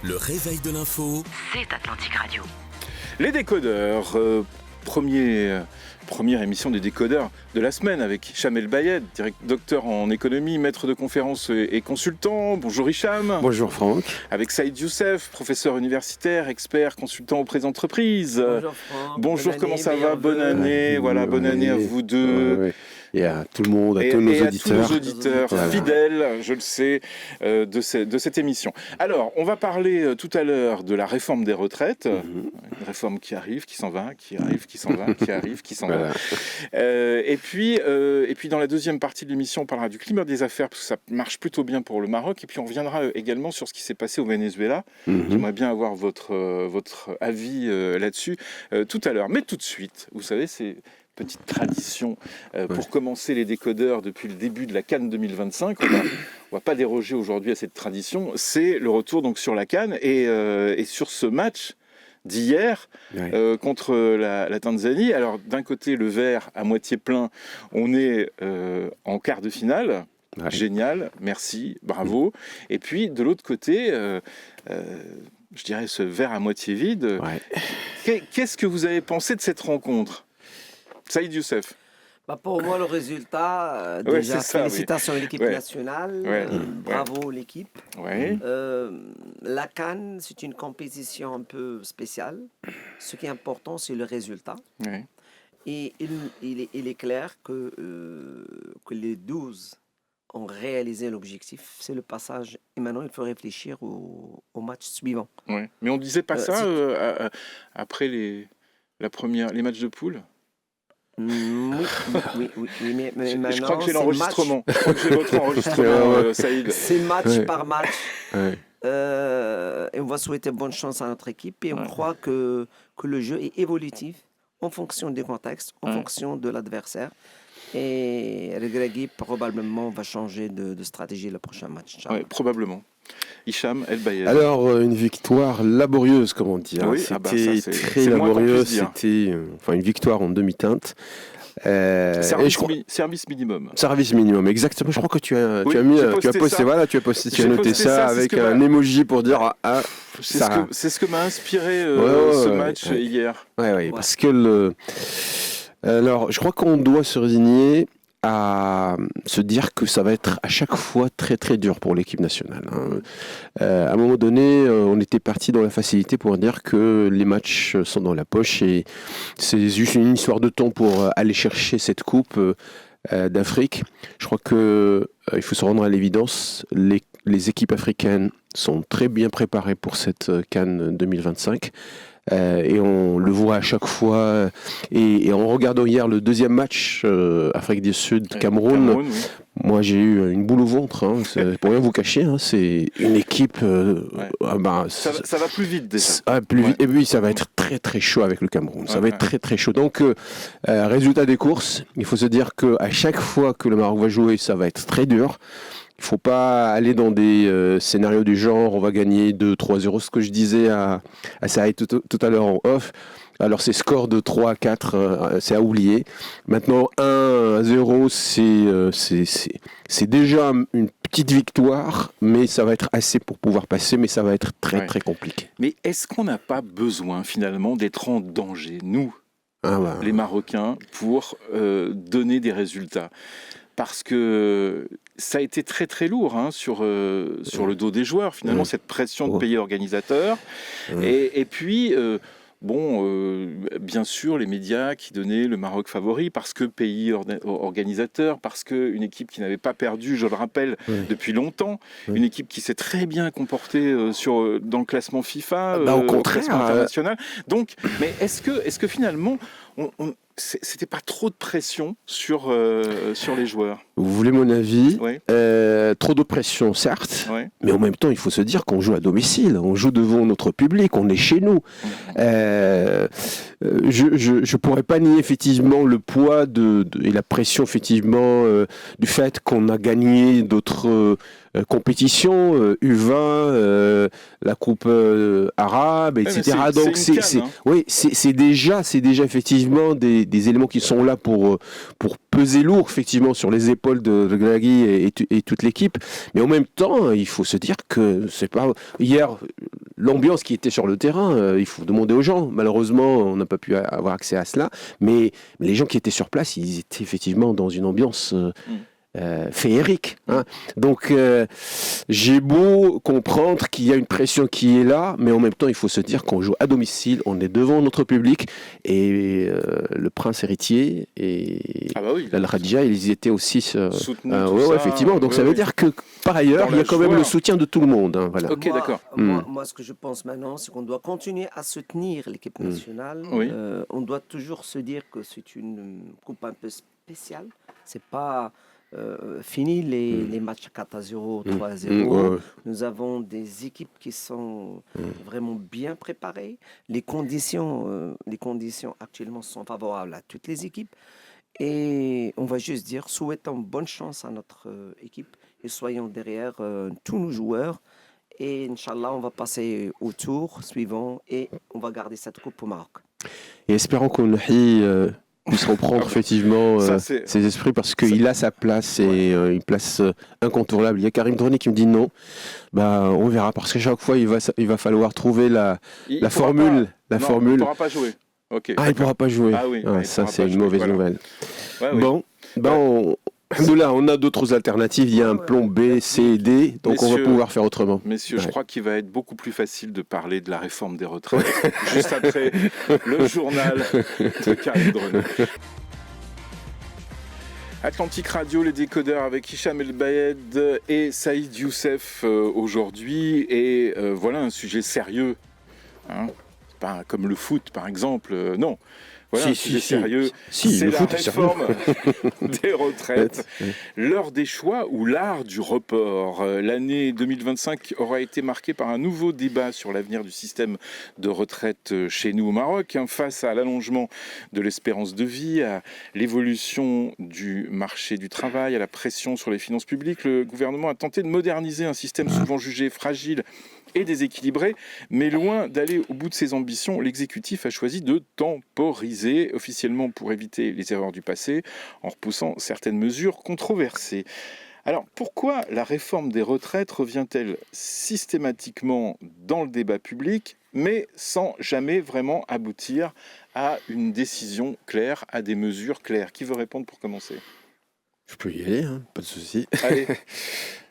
Le réveil de l'info, c'est Atlantic Radio. Les décodeurs, première émission des décodeurs de la semaine avec Hicham El Bayed, docteur en économie, maître de conférences et consultant. Bonjour Hicham. Bonjour Franck. Avec Saïd Youssef, professeur universitaire, expert, consultant auprès d'entreprises. Bonjour Franck. Bonjour, comment ça va? Bonne année, bonne année à vous deux. Ouais. Et à tout le monde, à tous nos auditeurs. À tous nos auditeurs fidèles, je le sais, de cette émission. Alors, on va parler tout à l'heure de la réforme des retraites. Une réforme qui arrive, qui s'en va, qui arrive, qui s'en va, qui arrive, qui s'en va. Et puis, dans la deuxième partie de l'émission, on parlera du climat des affaires, parce que ça marche plutôt bien pour le Maroc. Et puis, on reviendra également sur ce qui s'est passé au Venezuela. J'aimerais bien avoir votre avis là-dessus tout à l'heure. Mais tout de suite, vous savez, c'est petite tradition pour commencer les décodeurs depuis le début de la CAN 2025. On va pas déroger aujourd'hui à cette tradition. C'est le retour donc sur la CAN et sur ce match d'hier contre la Tanzanie. Alors d'un côté le verre à moitié plein, on est en quart de finale. Génial, merci, bravo. Et puis de l'autre côté, je dirais ce verre à moitié vide. Qu'est-ce que vous avez pensé de cette rencontre? Saïd Youssef. Pour moi, le résultat, déjà, félicitations à l'équipe nationale, bravo l'équipe. La CAN, c'est une compétition un peu spéciale. Ce qui est important, c'est le résultat. Et il est clair que les 12 ont réalisé l'objectif. C'est le passage. Et maintenant, il faut réfléchir au match suivant. Mais on ne disait pas ça après les matchs de poule? Oui, mais maintenant, je crois que j'ai l'enregistrement. Je crois que j'ai votre enregistrement, Saïd. C'est match par match. Et on va souhaiter bonne chance à notre équipe. Et on croit que le jeu est évolutif en fonction des contextes, en fonction de l'adversaire. Et Regragui probablement va changer de stratégie le prochain match. Probablement. Hicham El Bayed. Alors, une victoire laborieuse, comme on dit. C'était très laborieux. C'était une victoire en demi-teinte. Service minimum. Service minimum, exactement. Je crois que tu as posté, tu as noté ça avec un emoji pour dire c'est ce que m'a inspiré ce match hier. Parce que alors, je crois qu'on doit se résigner à se dire que ça va être à chaque fois très très dur pour l'équipe nationale. À un moment donné, on était parti dans la facilité pour dire que les matchs sont dans la poche et c'est juste une histoire de temps pour aller chercher cette coupe d'Afrique. Je crois que il faut se rendre à l'évidence, les équipes africaines sont très bien préparées pour cette CAN 2025. Et on le voit à chaque fois. Et en regardant hier le deuxième match, Afrique du Sud, Cameroun, moi j'ai eu une boule au ventre. Pour rien vous cacher, c'est une équipe. Ça va plus vite déjà. Plus vite. Et puis ça va être très très chaud avec le Cameroun. Ça va être très très chaud. Donc résultat des courses, il faut se dire qu'à chaque fois que le Maroc va jouer, ça va être très dur. Il ne faut pas aller dans des scénarios du genre on va gagner 2-3-0, ce que je disais à Saïd tout à l'heure en off. Alors ces scores de 3-4, c'est à oublier. Maintenant 1-0, c'est déjà une petite victoire, mais ça va être assez pour pouvoir passer, mais ça va être très très compliqué. Mais est-ce qu'on n'a pas besoin finalement d'être en danger, nous, les Marocains, pour donner des résultats? Parce que ça a été très très lourd sur le dos des joueurs, finalement, cette pression de pays organisateurs. Et puis, bien sûr, les médias qui donnaient le Maroc favori, parce que pays organisateur, parce qu'une équipe qui n'avait pas perdu, je le rappelle, depuis longtemps, une équipe qui s'est très bien comportée dans le classement FIFA, au contraire, classement international. Donc, mais est-ce que finalement, c'était pas trop de pression sur les joueurs? Vous voulez mon avis? Trop de pression, certes, mais en même temps, il faut se dire qu'on joue à domicile, on joue devant notre public, on est chez nous. Je pourrais pas nier effectivement le poids et la pression effectivement du fait qu'on a gagné d'autres compétitions, U20, la Coupe arabe, etc. Donc c'est déjà effectivement des éléments qui sont là pour peser lourd effectivement sur les épaules de Regragui et toute l'équipe. Mais en même temps, il faut se dire que c'est pas hier. l'ambiance qui était sur le terrain, il faut demander aux gens. Malheureusement, on n'a pas pu avoir accès à cela, mais les gens qui étaient sur place, ils étaient effectivement dans une ambiance féerique. Hein. Donc, j'ai beau comprendre qu'il y a une pression qui est là, mais en même temps, il faut se dire qu'on joue à domicile, on est devant notre public, et le prince héritier et l'Al-Khadija, ils étaient aussi soutenus. Effectivement. Donc, ça veut dire que par ailleurs, il y a quand même le soutien de tout le monde. Hein, voilà. Ok, d'accord. Moi, ce que je pense maintenant, c'est qu'on doit continuer à soutenir l'équipe nationale. On doit toujours se dire que c'est une coupe un peu spéciale. C'est pas fini les matchs 4-0, 3-0. Nous avons des équipes qui sont vraiment bien préparées. Les conditions actuellement sont favorables à toutes les équipes. Et on va juste dire, souhaitons bonne chance à notre équipe et soyons derrière tous nos joueurs. Et Inch'Allah, on va passer au tour suivant et on va garder cette coupe au Maroc. Et espérons qu'on puisse reprendre effectivement ses esprits parce qu'il a sa place et une place incontournable. Il y a Karim Droné qui me dit non. Bah, on verra parce que chaque fois il va falloir trouver la formule. Il ne pourra pas jouer. Okay. Ah, il ne pourra pas jouer. Ah oui, ça c'est une mauvaise nouvelle. Bon, Alhamdoulilah, on a d'autres alternatives. Il y a un plan B, C et D, donc on va pouvoir faire autrement. Messieurs, je crois qu'il va être beaucoup plus facile de parler de la réforme des retraites juste après le journal de Karim Droné. Atlantique Radio, les décodeurs avec Hicham El Bayed et Saïd Youssef aujourd'hui. Et voilà un sujet sérieux. Hein, pas comme le foot, par exemple. Non. Voilà, c'est sérieux. C'est la réforme des retraites. L'heure des choix ou l'art du report. L'année 2025 aura été marquée par un nouveau débat sur l'avenir du système de retraite chez nous au Maroc, face à l'allongement de l'espérance de vie, à l'évolution du marché du travail, à la pression sur les finances publiques. Le gouvernement a tenté de moderniser un système souvent jugé fragile et déséquilibré, mais loin d'aller au bout de ses ambitions, l'exécutif a choisi de temporiser officiellement pour éviter les erreurs du passé, en repoussant certaines mesures controversées. Alors, pourquoi la réforme des retraites revient-elle systématiquement dans le débat public, mais sans jamais vraiment aboutir à une décision claire, à des mesures claires ? Qui veut répondre pour commencer ? Je peux y aller, hein, pas de souci. Allez.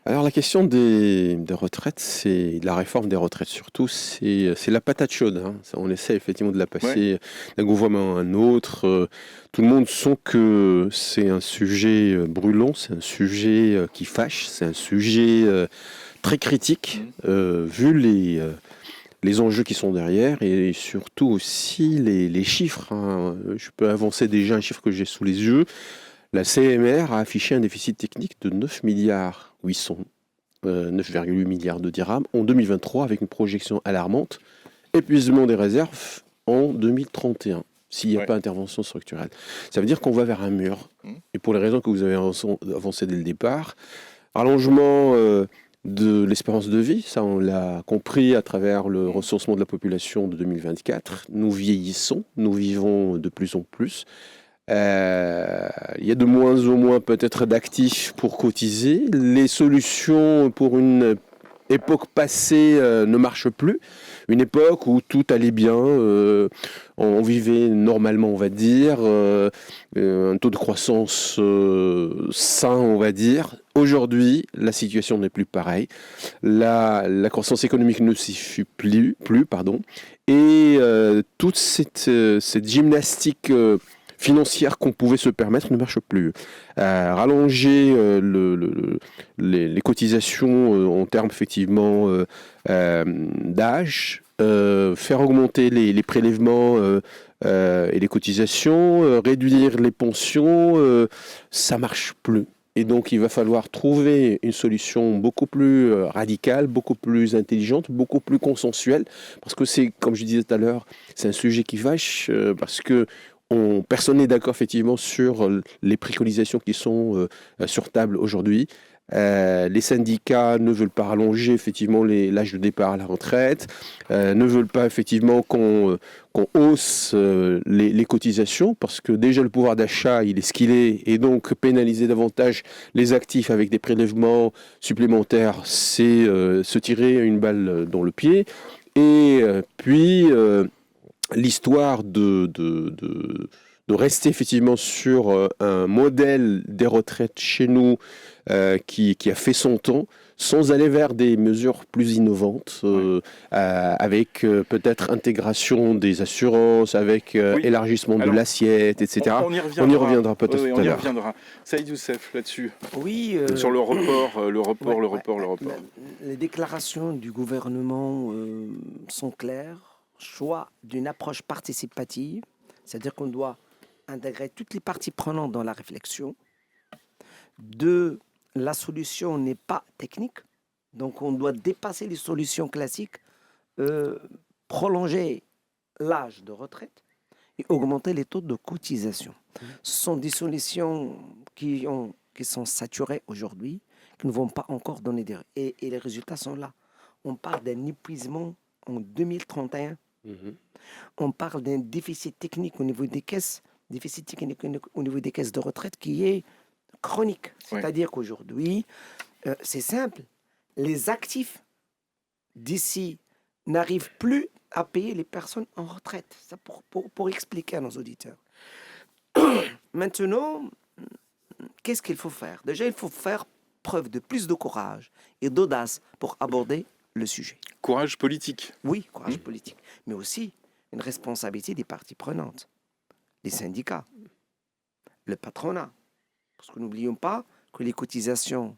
Alors la question des retraites, c'est la réforme des retraites surtout, c'est la patate chaude. Hein. On essaie effectivement de la passer d'un gouvernement à un autre. Tout le monde sent que c'est un sujet brûlant, c'est un sujet qui fâche, c'est un sujet très critique vu les enjeux qui sont derrière et surtout aussi les chiffres. Hein. Je peux avancer déjà un chiffre que j'ai sous les yeux. La CMR a affiché un déficit technique de 9,8 milliards de dirhams en 2023 avec une projection alarmante. Épuisement des réserves en 2031 s'il n'y a pas d'intervention structurelle. Ça veut dire qu'on va vers un mur. Et pour les raisons que vous avez avancées dès le départ, allongement de l'espérance de vie, ça on l'a compris à travers le recensement de la population de 2024. Nous vieillissons, nous vivons de plus en plus. Il y a de moins en moins peut-être d'actifs pour cotiser. Les solutions pour une époque passée ne marchent plus. Une époque où tout allait bien, on vivait normalement, on va dire, un taux de croissance sain, on va dire. Aujourd'hui, la situation n'est plus pareille. La croissance économique ne suffit plus, et toute cette gymnastique financière qu'on pouvait se permettre ne marche plus. Rallonger les cotisations en termes effectivement d'âge, faire augmenter les prélèvements et les cotisations, réduire les pensions, ça marche plus. Et donc, il va falloir trouver une solution beaucoup plus radicale, beaucoup plus intelligente, beaucoup plus consensuelle, parce que c'est, comme je disais tout à l'heure, c'est un sujet qui fâche, parce que personne n'est d'accord effectivement sur les préconisations qui sont sur table aujourd'hui. Les syndicats ne veulent pas rallonger effectivement l'âge de départ à la retraite, ne veulent pas effectivement qu'on hausse les cotisations, parce que déjà le pouvoir d'achat il est ce qu'il est, et donc pénaliser davantage les actifs avec des prélèvements supplémentaires, c'est se tirer une balle dans le pied. Et puis, l'histoire de rester effectivement sur un modèle des retraites chez nous qui a fait son temps, sans aller vers des mesures plus innovantes, avec peut-être intégration des assurances, avec élargissement de l'assiette, etc. On y reviendra peut-être tout à l'heure. On y reviendra. Saïd Youssef, là-dessus. Oui. Sur le report. Les déclarations du gouvernement sont claires. Choix d'une approche participative, c'est-à-dire qu'on doit intégrer toutes les parties prenantes dans la réflexion. 2, la solution n'est pas technique, donc on doit dépasser les solutions classiques, prolonger l'âge de retraite et augmenter les taux de cotisation. Ce sont des solutions qui sont saturées aujourd'hui, qui ne vont pas encore donner des... Et les résultats sont là. On parle d'un épuisement en 2031. On parle d'un déficit technique au niveau des caisses, au niveau des caisses de retraite qui est chronique. C'est-à-dire qu'aujourd'hui, c'est simple, les actifs d'ici n'arrivent plus à payer les personnes en retraite. Ça pour expliquer à nos auditeurs. Maintenant, qu'est-ce qu'il faut faire? Déjà, il faut faire preuve de plus de courage et d'audace pour aborder le sujet. Courage politique. Oui, courage politique. Mais aussi une responsabilité des parties prenantes. Les syndicats, le patronat. Parce que n'oublions pas que les cotisations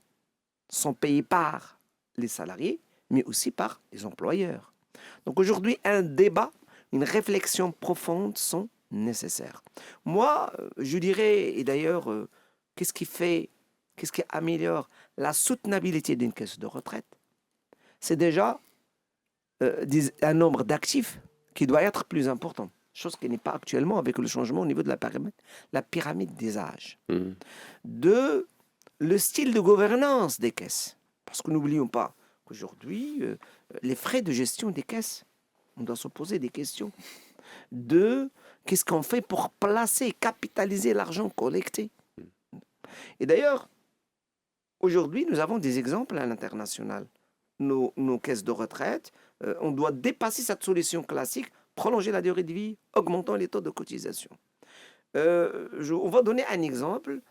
sont payées par les salariés, mais aussi par les employeurs. Donc aujourd'hui, un débat, une réflexion profonde sont nécessaires. Moi, je dirais, et d'ailleurs, qu'est-ce qui améliore la soutenabilité d'une caisse de retraite? C'est déjà un nombre d'actifs qui doit être plus important. Chose qui n'est pas actuellement avec le changement au niveau de la pyramide des âges. 2, le style de gouvernance des caisses. Parce que n'oublions pas qu'aujourd'hui, les frais de gestion des caisses, on doit se poser des questions. 2, qu'est-ce qu'on fait pour placer, capitaliser l'argent collecté? Et d'ailleurs, aujourd'hui, nous avons des exemples à l'international. Nos caisses de retraite, on doit dépasser cette solution classique, prolonger la durée de vie, augmentant les taux de cotisation. On va donner un exemple.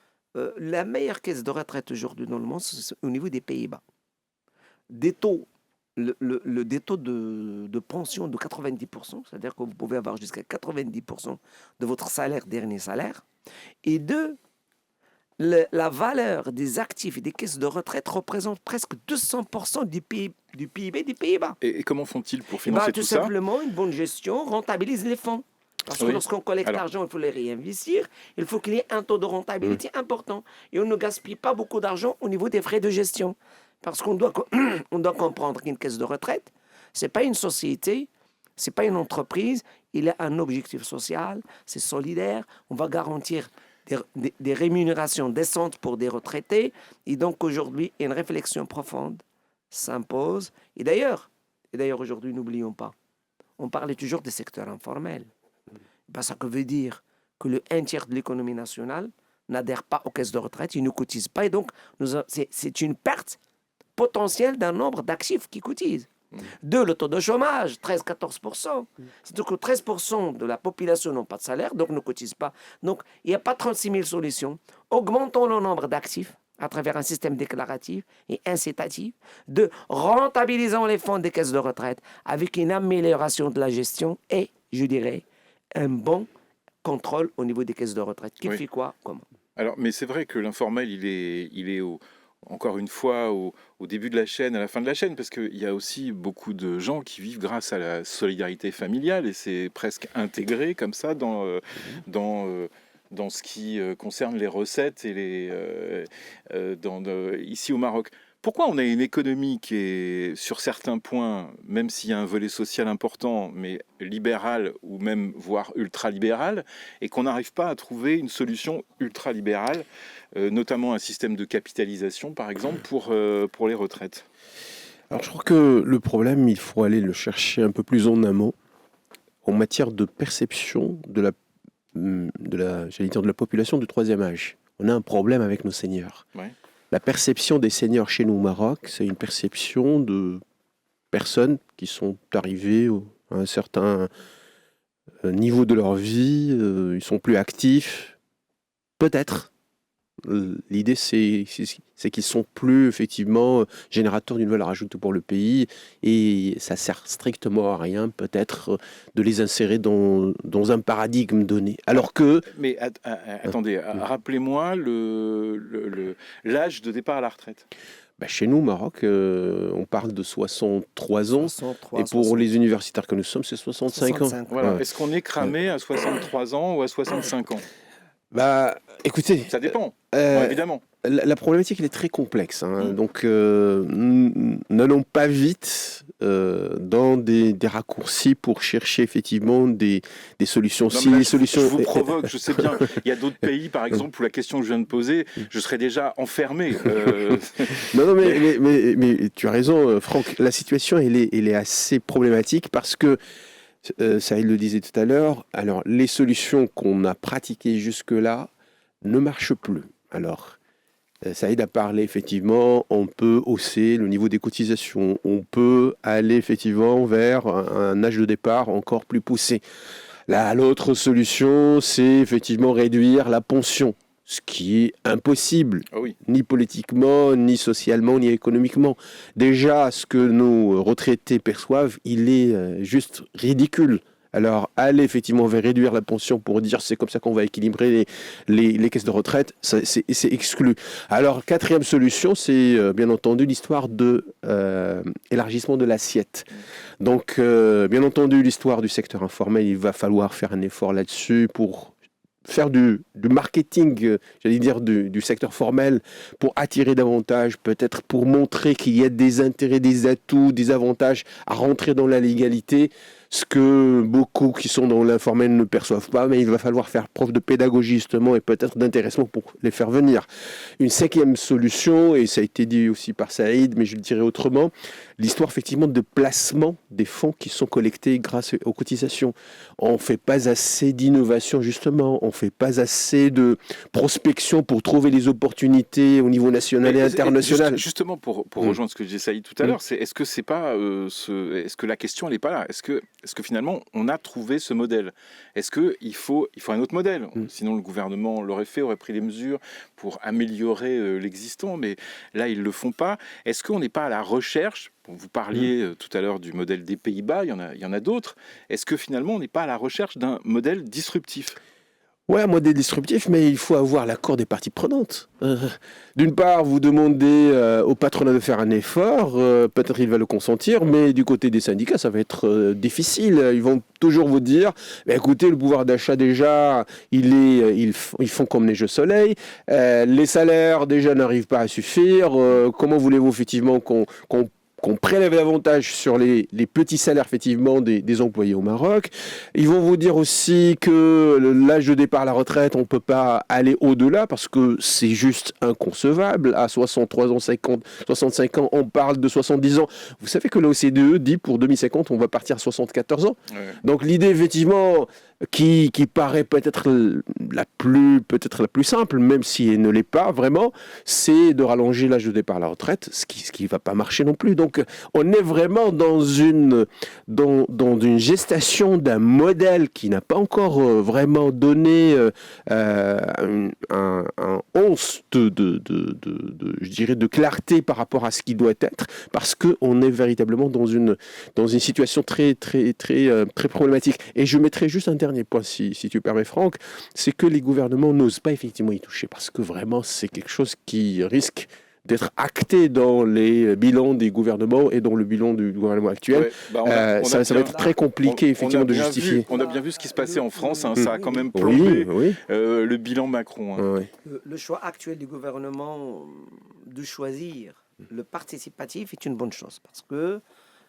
La meilleure caisse de retraite aujourd'hui dans le monde, c'est au niveau des Pays-Bas. Des taux, des taux de pension de 90%, c'est-à-dire que vous pouvez avoir jusqu'à 90% de votre salaire, dernier salaire. Et 2, la valeur des actifs et des caisses de retraite représente presque 200% du PIB des Pays-Bas. Et comment font-ils pour financer tout ça? Tout simplement, une bonne gestion rentabilise les fonds. Parce que lorsqu'on collecte l'argent, il faut les réinvestir. Il faut qu'il y ait un taux de rentabilité important. Et on ne gaspille pas beaucoup d'argent au niveau des frais de gestion. Parce qu'on doit comprendre qu'une caisse de retraite, ce n'est pas une société, ce n'est pas une entreprise. Il a un objectif social, c'est solidaire. On va garantir des rémunérations décentes pour des retraités. Et donc aujourd'hui, une réflexion profonde s'impose. Et d'ailleurs aujourd'hui, n'oublions pas, on parlait toujours des secteurs informels. Ça veut dire que le 1/3 de l'économie nationale n'adhère pas aux caisses de retraite, ils ne cotisent pas. Et donc, c'est une perte potentielle d'un nombre d'actifs qui cotisent. 2, le taux de chômage, 13-14%. C'est-à-dire que 13% de la population n'ont pas de salaire, donc ne cotisent pas. Donc, il n'y a pas 36 000 solutions. Augmentons le nombre d'actifs à travers un système déclaratif et incitatif. 2, rentabilisons les fonds des caisses de retraite avec une amélioration de la gestion et, je dirais, un bon contrôle au niveau des caisses de retraite. Qui fait quoi, comment? Alors, mais c'est vrai que l'informel, il est encore une fois au début de la chaîne, à la fin de la chaîne, parce qu'il y a aussi beaucoup de gens qui vivent grâce à la solidarité familiale et c'est presque intégré comme ça dans ce qui concerne les recettes et ici au Maroc. Pourquoi on a une économie qui est, sur certains points, même s'il y a un volet social important, mais libéral ou même voire ultralibéral, et qu'on n'arrive pas à trouver une solution ultralibérale, notamment un système de capitalisation, par exemple, pour les retraites? Alors, je crois que le problème, il faut aller le chercher un peu plus en amont, en matière de perception de la population du troisième âge. On a un problème avec nos seniors. Ouais. La perception des seniors chez nous au Maroc, c'est une perception de personnes qui sont arrivées à un certain niveau de leur vie, ils sont plus actifs, peut-être. L'idée, c'est qu'ils sont plus effectivement générateurs d'une valeur ajoutée pour le pays et ça sert strictement à rien peut-être de les insérer dans un paradigme donné. Alors que... Mais attendez, rappelez-moi l'âge de départ à la retraite. Chez nous, au Maroc, on parle de 63 ans. 63, et pour 60. Les universitaires que nous sommes, c'est 65 ans. Voilà. Ouais. Est-ce qu'on est cramé à 63 ans ou à 65 ans ? Écoutez... Ça dépend, évidemment. La problématique, elle est très complexe. Donc, n'allons pas vite dans des raccourcis pour chercher effectivement des solutions. Je vous provoque, je sais bien. Il y a d'autres pays, par exemple, où la question que je viens de poser, je serais déjà enfermé. Non, mais tu as raison, Franck. La situation, elle est assez problématique parce que Saïd le disait tout à l'heure, alors les solutions qu'on a pratiquées jusque-là ne marchent plus. Alors, Saïd a parlé effectivement, on peut hausser le niveau des cotisations, on peut aller effectivement vers un âge de départ encore plus poussé. L'autre solution, c'est effectivement réduire la pension, ce qui est impossible, ni politiquement, ni socialement, ni économiquement. Déjà, ce que nos retraités perçoivent, il est juste ridicule. Alors, aller effectivement vers réduire la pension pour dire c'est comme ça qu'on va équilibrer les caisses de retraite, c'est exclu. Alors, quatrième solution, c'est bien entendu l'histoire de élargissement de l'assiette. Donc, bien entendu, l'histoire du secteur informel, il va falloir faire un effort là-dessus pour faire du marketing, j'allais dire du secteur formel, pour attirer davantage, peut-être pour montrer qu'il y a des intérêts, des atouts, des avantages à rentrer dans la légalité, ce que beaucoup qui sont dans l'informel ne perçoivent pas, mais il va falloir faire preuve de pédagogie justement et peut-être d'intéressement pour les faire venir. Une cinquième solution, et ça a été dit aussi par Saïd, mais je le dirais autrement, l'histoire effectivement de placement des fonds qui sont collectés grâce aux cotisations. On ne fait pas assez d'innovation justement, on ne fait pas assez de prospection pour trouver les opportunités au niveau national et international. Justement, pour rejoindre ce que disait Saïd tout à l'heure, est-ce que c'est pas est-ce que la question elle n'est pas là ? Est-ce que finalement on a trouvé ce modèle ? Est-ce qu'il faut un autre modèle ? Sinon le gouvernement l'aurait fait, aurait pris des mesures pour améliorer l'existant, mais là ils ne le font pas. Est-ce qu'on n'est pas à la recherche ? Vous parliez tout à l'heure du modèle des Pays-Bas, il y en a d'autres. Est-ce que finalement on n'est pas à la recherche d'un modèle disruptif ? Ouais, un modèle disruptif, mais il faut avoir l'accord des parties prenantes. D'une part, vous demandez au patronat de faire un effort, peut-être il va le consentir, mais du côté des syndicats, ça va être difficile. Ils vont toujours vous dire, écoutez, le pouvoir d'achat déjà, ils font comme neige au soleil, les salaires déjà n'arrivent pas à suffire, comment voulez-vous effectivement qu'on prélève davantage sur les petits salaires effectivement des employés au Maroc. Ils vont vous dire aussi que l'âge de départ à la retraite, on ne peut pas aller au-delà parce que c'est juste inconcevable. À 63 ans, 50, 65 ans, on parle de 70 ans. Vous savez que l'OCDE dit pour 2050, on va partir à 74 ans. Ouais. Donc l'idée effectivement qui paraît peut-être la plus simple, même si elle ne l'est pas vraiment, c'est de rallonger l'âge de départ à la retraite, ce qui va pas marcher non plus. Donc on est vraiment dans une gestation d'un modèle qui n'a pas encore vraiment donné un once je dirais de clarté par rapport à ce qui doit être, parce qu'on est véritablement dans une situation très très très très problématique. Et je mettrai juste un dernier point, si tu permets, Franck, c'est que les gouvernements n'osent pas effectivement y toucher, parce que vraiment c'est quelque chose qui risque d'être acté dans les bilans des gouvernements et dans le bilan du gouvernement actuel. Ouais, ça va être très compliqué effectivement de justifier. On a bien vu ce qui se passait en France, ça a quand même plombé le bilan Macron. Oui. Le choix actuel du gouvernement de choisir le participatif est une bonne chose, parce que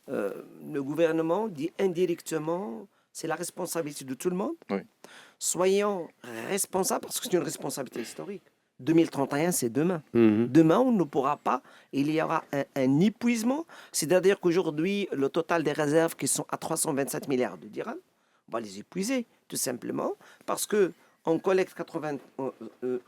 le gouvernement dit indirectement c'est la responsabilité de tout le monde. Oui. Soyons responsables, parce que c'est une responsabilité historique. 2031, c'est demain. Demain, on ne pourra pas, il y aura un épuisement. C'est-à-dire qu'aujourd'hui, le total des réserves qui sont à 327 milliards de dirhams, on va les épuiser, tout simplement, parce qu'on collecte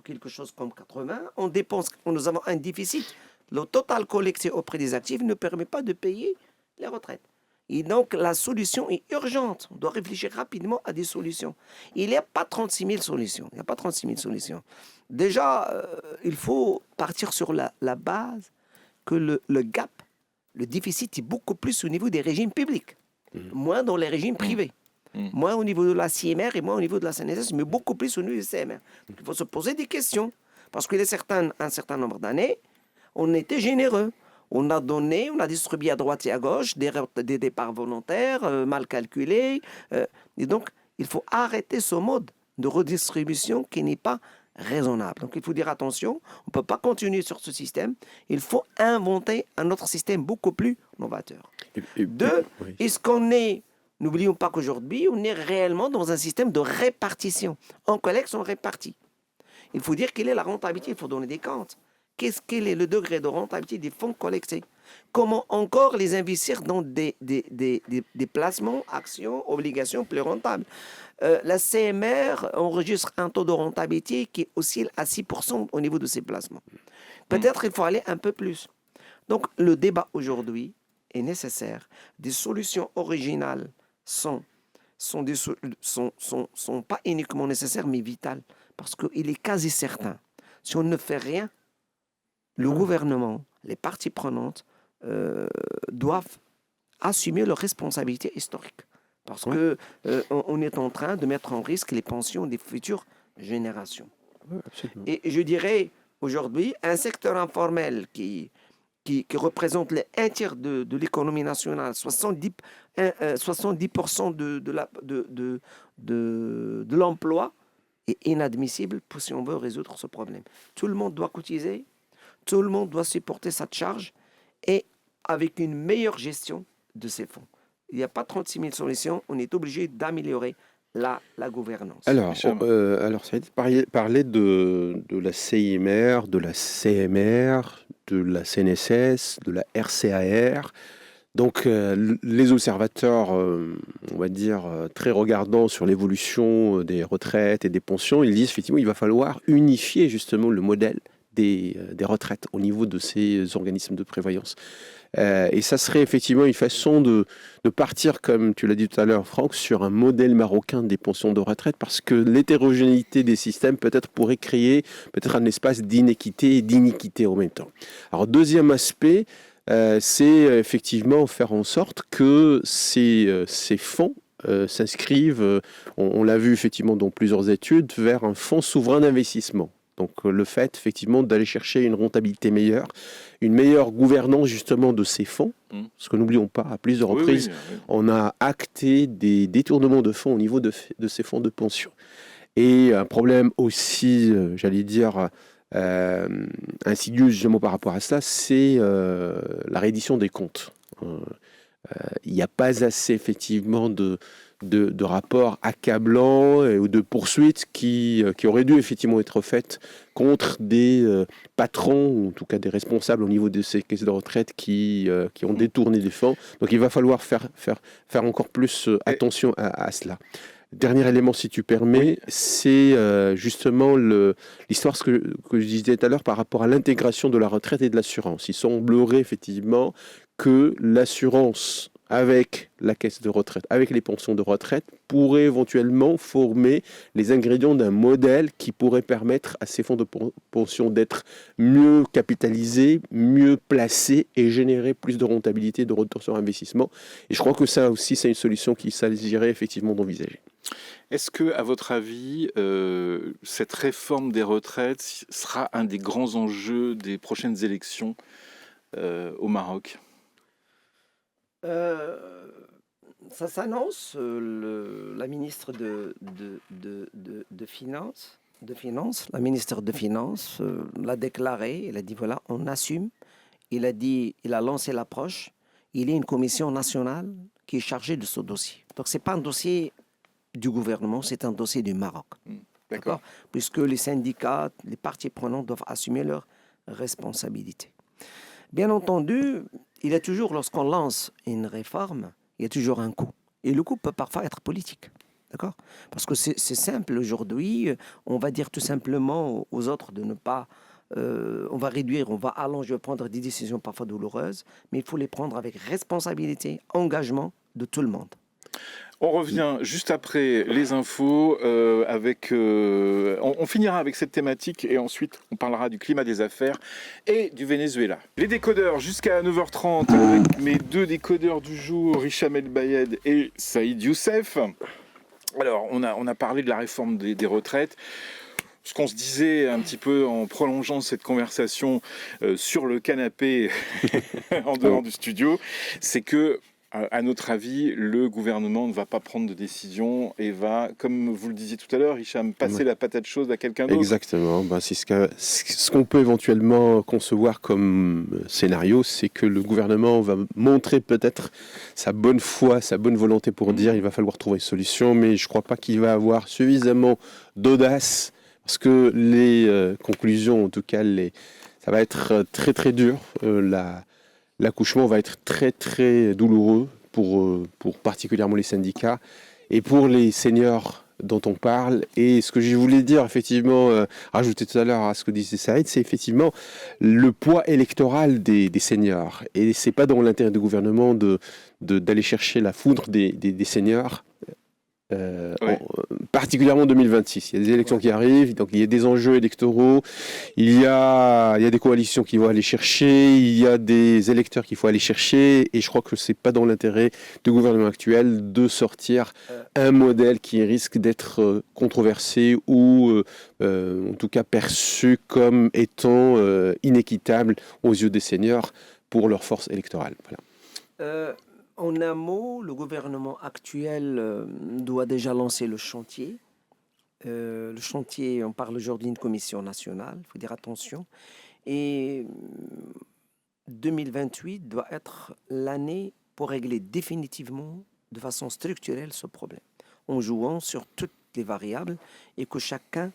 quelque chose comme 80, on dépense, nous avons un déficit. Le total collecté auprès des actifs ne permet pas de payer les retraites. Et donc, la solution est urgente. On doit réfléchir rapidement à des solutions. Il n'y a pas 36 000 solutions. Il n'y a pas 36 000 solutions. Déjà, il faut partir sur la base que le gap, le déficit est beaucoup plus au niveau des régimes publics, moins dans les régimes privés. Moins au niveau de la CMR et moins au niveau de la CNSS, mais beaucoup plus au niveau du CMR. Donc, il faut se poser des questions. Parce qu'il est un certain nombre d'années, on était généreux. On a distribué à droite et à gauche des départs volontaires, mal calculés. Et donc, il faut arrêter ce mode de redistribution qui n'est pas raisonnable. Donc, il faut dire attention, on ne peut pas continuer sur ce système. Il faut inventer un autre système beaucoup plus novateur. Deux, est-ce qu'on est... N'oublions pas qu'aujourd'hui, on est réellement dans un système de répartition. On collecte, on répartit. Il faut dire quelle est la rentabilité, il faut donner des comptes. Quel est le degré de rentabilité des fonds collectés? Comment encore les investir dans des placements, actions, obligations plus rentables? La CMR enregistre un taux de rentabilité qui oscille à 6% au niveau de ces placements. Peut-être qu'il faut aller un peu plus. Donc, le débat aujourd'hui est nécessaire. Des solutions originales sont pas uniquement nécessaires, mais vitales. Parce qu'il est quasi certain, si on ne fait rien, le gouvernement, les parties prenantes doivent assumer leurs responsabilités historiques. Parce qu'on est en train de mettre en risque les pensions des futures générations. Et je dirais, aujourd'hui, un secteur informel qui représente un tiers de l'économie nationale, 70% de l'emploi, est inadmissible si on veut résoudre ce problème. Tout le monde doit cotiser, tout le monde doit supporter cette charge et avec une meilleure gestion de ces fonds. Il n'y a pas 36 000 solutions, on est obligé d'améliorer la gouvernance. Alors ça a été parlé de la CIMR, de la CMR, de la CNSS, de la RCAR. Donc les observateurs, on va dire, très regardants sur l'évolution des retraites et des pensions, ils disent effectivement qu'il va falloir unifier justement le modèle des retraites au niveau de ces organismes de prévoyance. Et ça serait effectivement une façon de partir, comme tu l'as dit tout à l'heure, Franck, sur un modèle marocain des pensions de retraite, parce que l'hétérogénéité des systèmes peut-être pourrait créer peut-être un espace d'inéquité et d'iniquité en même temps. Alors deuxième aspect, c'est effectivement faire en sorte que ces fonds s'inscrivent, on l'a vu effectivement dans plusieurs études, vers un fonds souverain d'investissement. Donc le fait effectivement d'aller chercher une rentabilité meilleure, une meilleure gouvernance justement de ces fonds, parce que n'oublions pas, à plusieurs reprises, on a acté des détournements de fonds au niveau de ces fonds de pension. Et un problème aussi, j'allais dire, insidieux justement par rapport à cela, c'est la reddition des comptes. Il n'y a pas assez effectivement de rapports accablants ou de poursuites qui auraient dû effectivement être faites contre des patrons, ou en tout cas des responsables au niveau de ces caisses de retraite qui ont détourné des fonds. Donc il va falloir faire encore plus attention à cela. Dernier élément, si tu permets, c'est justement l'histoire que je disais tout à l'heure par rapport à l'intégration de la retraite et de l'assurance. Il semblerait effectivement que l'assurance avec la caisse de retraite, avec les pensions de retraite, pourrait éventuellement former les ingrédients d'un modèle qui pourrait permettre à ces fonds de pension d'être mieux capitalisés, mieux placés et générer plus de rentabilité, de retour sur investissement. Et je crois que ça aussi, c'est une solution qu'il s'agirait effectivement d'envisager. Est-ce que, à votre avis, cette réforme des retraites sera un des grands enjeux des prochaines élections au Maroc ? Ça s'annonce. La ministre de Finances, la ministre de Finances l'a déclaré. Elle a dit voilà, on assume. Il a lancé l'approche. Il y a une commission nationale qui est chargée de ce dossier. Donc c'est pas un dossier du gouvernement, c'est un dossier du Maroc. D'accord. Puisque les syndicats, les parties prenantes doivent assumer leurs responsabilités. Bien entendu, il y a toujours, lorsqu'on lance une réforme, il y a toujours un coût. Et le coût peut parfois être politique. D'accord ? Parce que c'est simple aujourd'hui, on va dire tout simplement aux autres de ne pas on va réduire, on va allonger, prendre des décisions parfois douloureuses, mais il faut les prendre avec responsabilité, engagement de tout le monde. On revient juste après les infos on finira avec cette thématique et ensuite on parlera du climat des affaires et du Venezuela. Les décodeurs jusqu'à 9h30 avec mes 2 décodeurs du jour, Hicham El Bayed et Saïd Youssef. Alors on a parlé de la réforme des retraites. Ce qu'on se disait un petit peu en prolongeant cette conversation sur le canapé en dehors du studio, c'est que à notre avis, le gouvernement ne va pas prendre de décision et va, comme vous le disiez tout à l'heure, Hicham, passer la patate chaude à quelqu'un d'autre. Exactement. C'est ce qu'on peut éventuellement concevoir comme scénario, c'est que le gouvernement va montrer peut-être sa bonne foi, sa bonne volonté pour dire il va falloir trouver une solution, mais je ne crois pas qu'il va avoir suffisamment d'audace parce que les conclusions, en tout cas, ça va être très très dur. L'accouchement va être très très douloureux pour particulièrement les syndicats et pour les seniors dont on parle. Et ce que je voulais dire, effectivement, rajouter tout à l'heure à ce que disait Saïd, c'est effectivement le poids électoral des seniors. Et c'est pas dans l'intérêt du gouvernement d'aller chercher la foudre des seniors. Particulièrement en 2026. Il y a des élections qui arrivent, donc il y a des enjeux électoraux, il y a des coalitions qui vont aller chercher, il y a des électeurs qu'il faut aller chercher, et je crois que c'est pas dans l'intérêt du gouvernement actuel de sortir un modèle qui risque d'être controversé ou en tout cas perçu comme étant inéquitable aux yeux des seniors pour leur force électorale. Voilà. En un mot, le gouvernement actuel doit déjà lancer le chantier. Le chantier, on parle aujourd'hui d'une commission nationale, il faut dire attention. Et 2028 doit être l'année pour régler définitivement, de façon structurelle, ce problème, en jouant sur toutes les variables et que chacun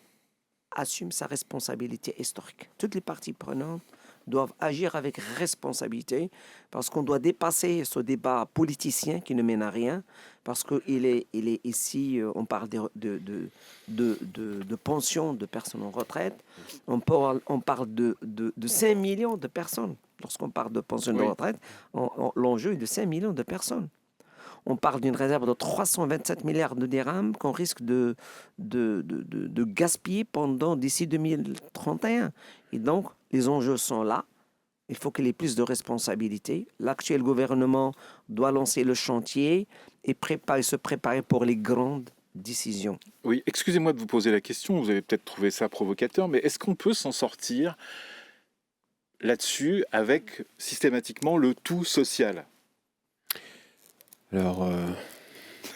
assume sa responsabilité historique. Toutes les parties prenantes doivent agir avec responsabilité parce qu'on doit dépasser ce débat politicien qui ne mène à rien parce qu'il est ici, on parle de pension de personnes en retraite, on parle de 5 millions de personnes. Lorsqu'on parle de pension de retraite, l'enjeu est de 5 millions de personnes. On parle d'une réserve de 327 milliards de dirhams qu'on risque de gaspiller d'ici 2031. Et donc, les enjeux sont là. Il faut qu'il y ait plus de responsabilités. L'actuel gouvernement doit lancer le chantier et se préparer pour les grandes décisions. Oui, excusez-moi de vous poser la question. Vous avez peut-être trouvé ça provocateur, mais est-ce qu'on peut s'en sortir là-dessus avec systématiquement le tout social ? Alors,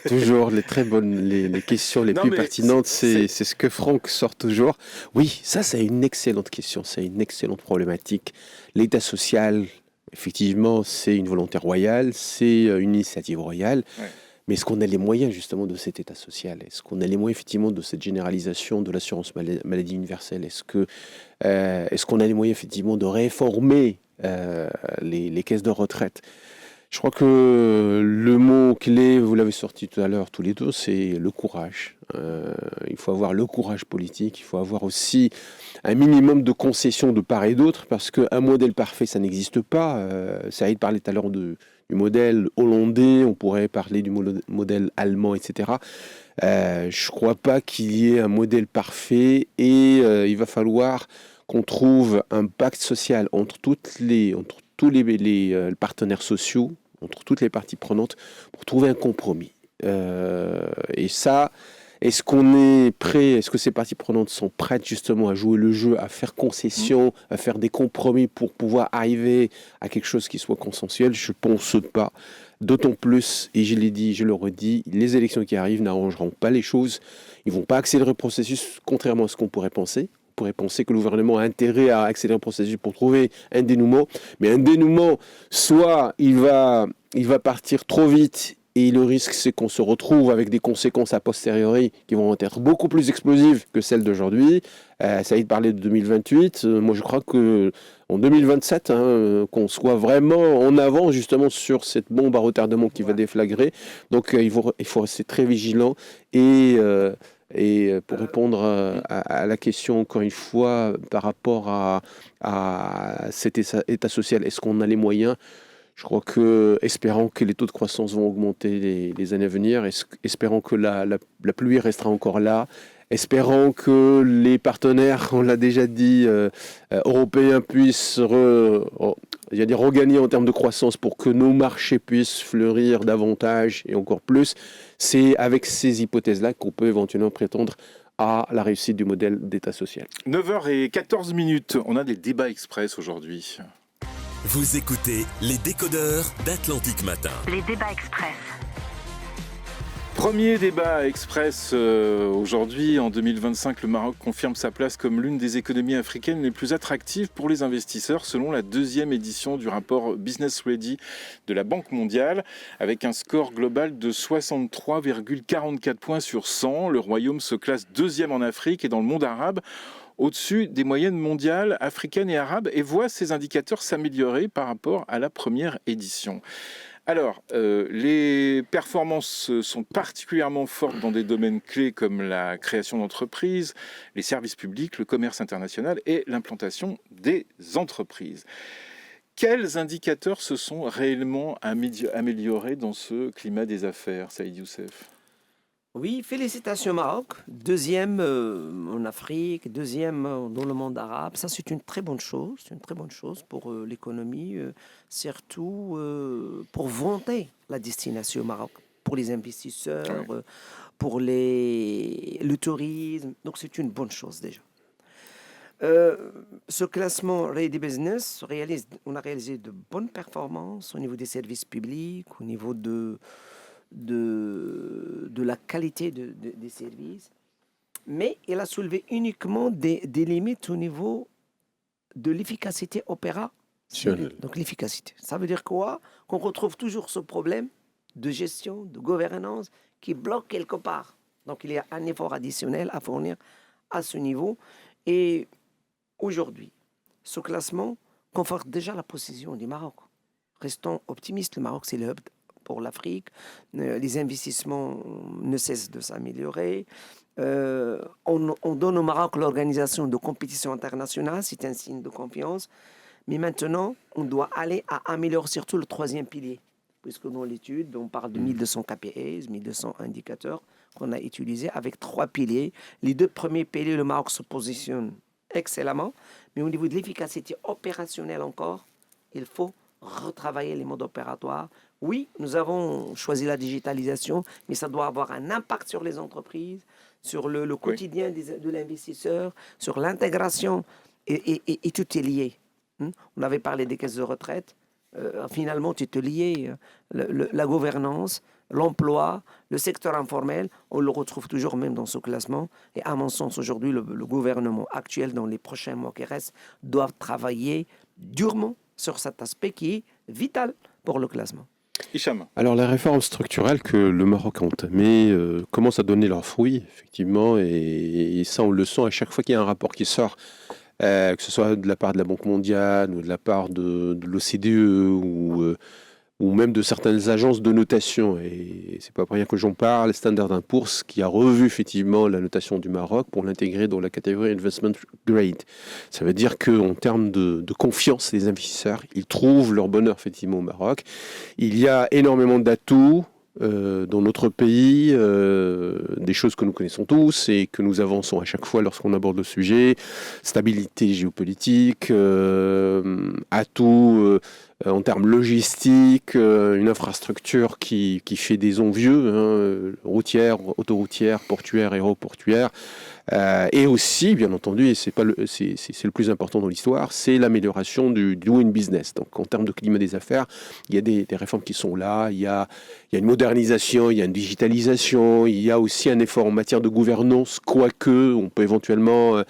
toujours les très bonnes, les questions les plus pertinentes, c'est ce que Franck sort toujours. Oui, ça c'est une excellente question, c'est une excellente problématique. L'État social, effectivement, c'est une volonté royale, c'est une initiative royale. Ouais. Mais est-ce qu'on a les moyens justement de cet État social ? Est-ce qu'on a les moyens effectivement de cette généralisation de l'assurance maladie universelle ? Est-ce qu'on a les moyens effectivement de réformer les caisses de retraite ? Je crois que le mot clé, vous l'avez sorti tout à l'heure tous les deux, c'est le courage. Il faut avoir le courage politique, il faut avoir aussi un minimum de concessions de part et d'autre, parce qu'un modèle parfait, ça n'existe pas. Saïd parlait tout à l'heure du modèle hollandais, on pourrait parler du modèle allemand, etc. Je ne crois pas qu'il y ait un modèle parfait et il va falloir qu'on trouve un pacte social entre tous les partenaires sociaux, entre toutes les parties prenantes, pour trouver un compromis. Et ça, est-ce qu'on est prêt, est-ce que ces parties prenantes sont prêtes justement à jouer le jeu, à faire concession, à faire des compromis pour pouvoir arriver à quelque chose qui soit consensuel ? Je ne pense pas. D'autant plus, et je l'ai dit, je le redis, les élections qui arrivent n'arrangeront pas les choses. Ils ne vont pas accélérer le processus, contrairement à ce qu'on pourrait penser. On pourrait penser que le gouvernement a intérêt à accélérer le processus pour trouver un dénouement. Mais un dénouement, soit il va partir trop vite et le risque, c'est qu'on se retrouve avec des conséquences a posteriori qui vont être beaucoup plus explosives que celles d'aujourd'hui. Saïd parlait de 2028. Moi, je crois qu'en 2027, qu'on soit vraiment en avant justement sur cette bombe à retardement qui va déflagrer. Donc, il faut rester très vigilant et Et pour répondre à la question, encore une fois, par rapport à cet état social, est-ce qu'on a les moyens ? Je crois que, espérant que les taux de croissance vont augmenter les années à venir, espérant que la pluie restera encore là, espérant que les partenaires, on l'a déjà dit, européens puissent regagner en termes de croissance pour que nos marchés puissent fleurir davantage et encore plus, c'est avec ces hypothèses-là qu'on peut éventuellement prétendre à la réussite du modèle d'État social. 9h14, on a des débats express aujourd'hui. Vous écoutez les décodeurs d'Atlantic Matin. Les débats express. Premier débat express aujourd'hui. En 2025, le Maroc confirme sa place comme l'une des économies africaines les plus attractives pour les investisseurs, selon la 2e édition du rapport Business Ready de la Banque mondiale. Avec un score global de 63,44 points sur 100, le Royaume se classe 2e en Afrique et dans le monde arabe, au-dessus des moyennes mondiales, africaines et arabes, et voit ces indicateurs s'améliorer par rapport à la première édition. Alors, les performances sont particulièrement fortes dans des domaines clés comme la création d'entreprises, les services publics, le commerce international et l'implantation des entreprises. Quels indicateurs se sont réellement améliorés dans ce climat des affaires, Saïd Youssef ? Oui, félicitations Maroc, 2e en Afrique, 2e dans le monde arabe. Ça, c'est une très bonne chose, pour l'économie, surtout pour vanter la destination Maroc, pour les investisseurs, pour le tourisme. Donc, c'est une bonne chose déjà. Ce classement Ready Business, on a réalisé de bonnes performances au niveau des services publics, au niveau de la qualité des services, mais il a soulevé uniquement des limites au niveau de l'efficacité opérationnelle. Donc l'efficacité, ça veut dire quoi ? Qu'on retrouve toujours ce problème de gestion, de gouvernance qui bloque quelque part. Donc il y a un effort additionnel à fournir à ce niveau. Et aujourd'hui, ce classement conforte déjà la position du Maroc. Restons optimistes, le Maroc c'est le hub pour l'Afrique, les investissements ne cessent de s'améliorer. On donne au Maroc l'organisation de compétitions internationales, c'est un signe de confiance. Mais maintenant, on doit aller à améliorer surtout le 3e pilier. Puisque dans l'étude, on parle de 1200 KPIs, 1200 indicateurs qu'on a utilisés avec 3 piliers. Les 2 premiers piliers, le Maroc se positionne excellemment. Mais au niveau de l'efficacité opérationnelle encore, il faut retravailler les modes opératoires. Oui, nous avons choisi la digitalisation, mais ça doit avoir un impact sur les entreprises, sur le quotidien de l'investisseur, sur l'intégration, et tout est lié. On avait parlé des caisses de retraite, finalement tout est lié, la gouvernance, l'emploi, le secteur informel, on le retrouve toujours même dans ce classement. Et à mon sens, aujourd'hui, le gouvernement actuel, dans les prochains mois qui restent, doit travailler durement sur cet aspect qui est vital pour le classement. Hicham. Alors la réforme structurelle que le Maroc a entamée commence à donner leurs fruits, effectivement, et ça on le sent à chaque fois qu'il y a un rapport qui sort, que ce soit de la part de la Banque mondiale ou de la part de l'OCDE ou même de certaines agences de notation. Et c'est pas pour rien que j'en parle, Standard & Poor's qui a revu effectivement la notation du Maroc pour l'intégrer dans la catégorie Investment Grade. Ça veut dire qu'en termes de confiance des investisseurs, ils trouvent leur bonheur effectivement au Maroc. Il y a énormément d'atouts dans notre pays, des choses que nous connaissons tous et que nous avançons à chaque fois lorsqu'on aborde le sujet, stabilité géopolitique, atouts en termes logistiques, une infrastructure qui fait des envieux, routière, autoroutière, portuaire, aéroportuaire, et aussi, bien entendu, et c'est le plus important dans l'histoire, c'est l'amélioration du doing business. Donc en termes de climat des affaires, il y a des réformes qui sont là, il y a une modernisation, il y a une digitalisation, il y a aussi un effort en matière de gouvernance, quoique on peut éventuellement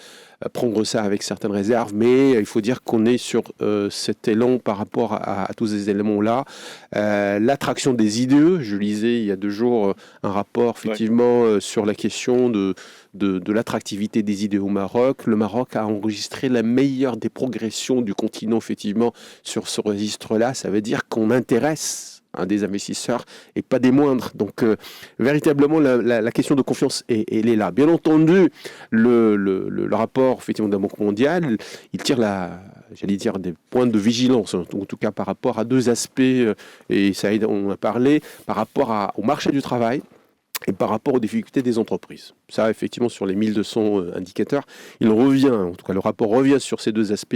prendre ça avec certaines réserves, mais il faut dire qu'on est sur cet élan par rapport à tous ces éléments-là. L'attraction des IDE, je lisais il y a 2 jours un rapport effectivement sur la question de l'attractivité des IDE au Maroc. Le Maroc a enregistré la meilleure des progressions du continent effectivement sur ce registre-là. Ça veut dire qu'on intéresse un des investisseurs et pas des moindres. Donc, véritablement, la question de confiance, elle est là. Bien entendu, le rapport effectivement, de la Banque mondiale, il tire des points de vigilance, en tout cas par rapport à deux aspects, et ça on a parlé, par rapport au marché du travail et par rapport aux difficultés des entreprises. Ça, effectivement, sur les 1200 indicateurs, il revient, en tout cas le rapport revient sur ces deux aspects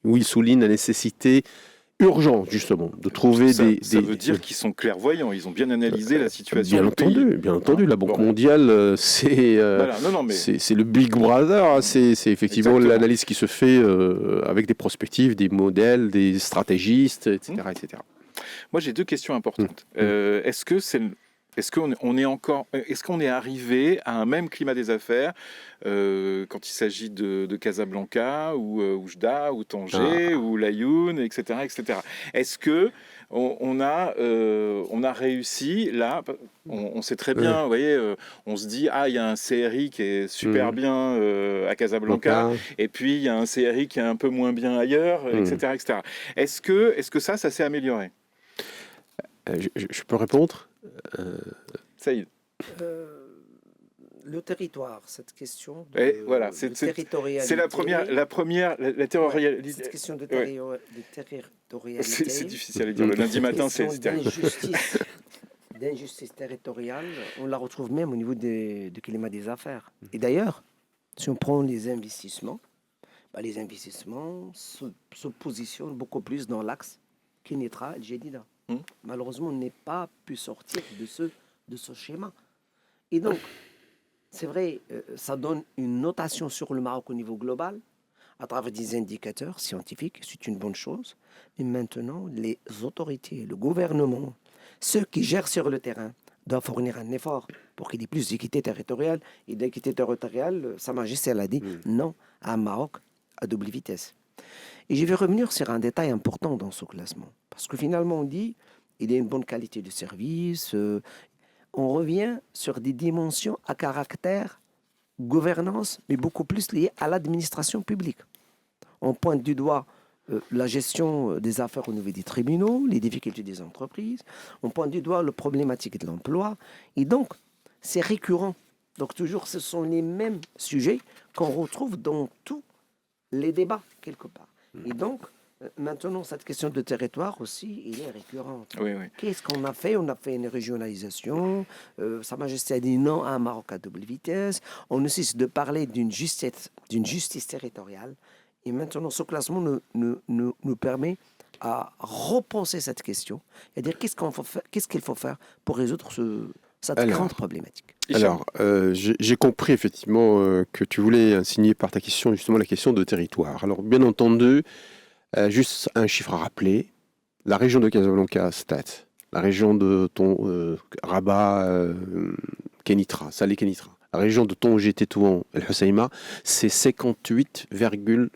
où il souligne la nécessité urgente, justement, de trouver ça veut dire qu'ils sont clairvoyants, ils ont bien analysé la situation bien du entendu, pays. Bien entendu, la Banque mondiale, c'est le Big Brother, c'est effectivement l'analyse qui se fait avec des perspectives, des modèles, des stratégistes, etc. etc. Moi, j'ai deux questions importantes. Est-ce qu'on est arrivé à un même climat des affaires quand il s'agit de Casablanca ou Oujda ou Tanger ou Laayoune, etc., etc. Est-ce que on a réussi là? On sait très bien, vous voyez, on se dit il y a un CRI qui est super bien à Casablanca, et puis il y a un CRI qui est un peu moins bien ailleurs, etc., etc. Est-ce que ça s'est amélioré? Je peux répondre? Saïd. Le territoire, cette question de territorialité. C'est la première territorialité. Cette question de territorialité. C'est difficile à dire. Le lundi matin, c'est d'injustice territoriale, on la retrouve même au niveau du climat des affaires. Et d'ailleurs, si on prend les investissements se positionnent beaucoup plus dans l'axe Kénétra et Djedida. Malheureusement, on n'est pas pu sortir de ce schéma. Et donc, c'est vrai, ça donne une notation sur le Maroc au niveau global, à travers des indicateurs scientifiques, c'est une bonne chose. Mais maintenant, les autorités, le gouvernement, ceux qui gèrent sur le terrain, doivent fournir un effort pour qu'il y ait plus d'équité territoriale. Et d'équité territoriale, Sa Majesté elle a dit non à un Maroc à double vitesse. Et je vais revenir sur un détail important dans ce classement. Parce que finalement, on dit il y a une bonne qualité de service. On revient sur des dimensions à caractère gouvernance, mais beaucoup plus liées à l'administration publique. On pointe du doigt la gestion des affaires au niveau des tribunaux, les difficultés des entreprises. On pointe du doigt la problématique de l'emploi. Et donc, c'est récurrent. Donc, toujours, ce sont les mêmes sujets qu'on retrouve dans tous les débats, quelque part. Et donc, maintenant, cette question de territoire aussi, elle est récurrente. Oui, oui. Qu'est-ce qu'on a fait? On a fait une régionalisation. Sa Majesté a dit non à un Maroc à double vitesse. On ne cesse de parler d'une justice territoriale. Et maintenant, ce classement nous permet à repenser cette question et à dire qu'est-ce qu'il faut faire pour résoudre cette grande problématique. Alors, j'ai compris effectivement que tu voulais insigner par ta question justement la question de territoire. Alors, bien entendu, juste un chiffre à rappeler, la région de Casablanca, Stat, la région de Rabat, Kénitra, Salé Kénitra, la région de Tanger, Tétouan, El Hoceima, c'est 58,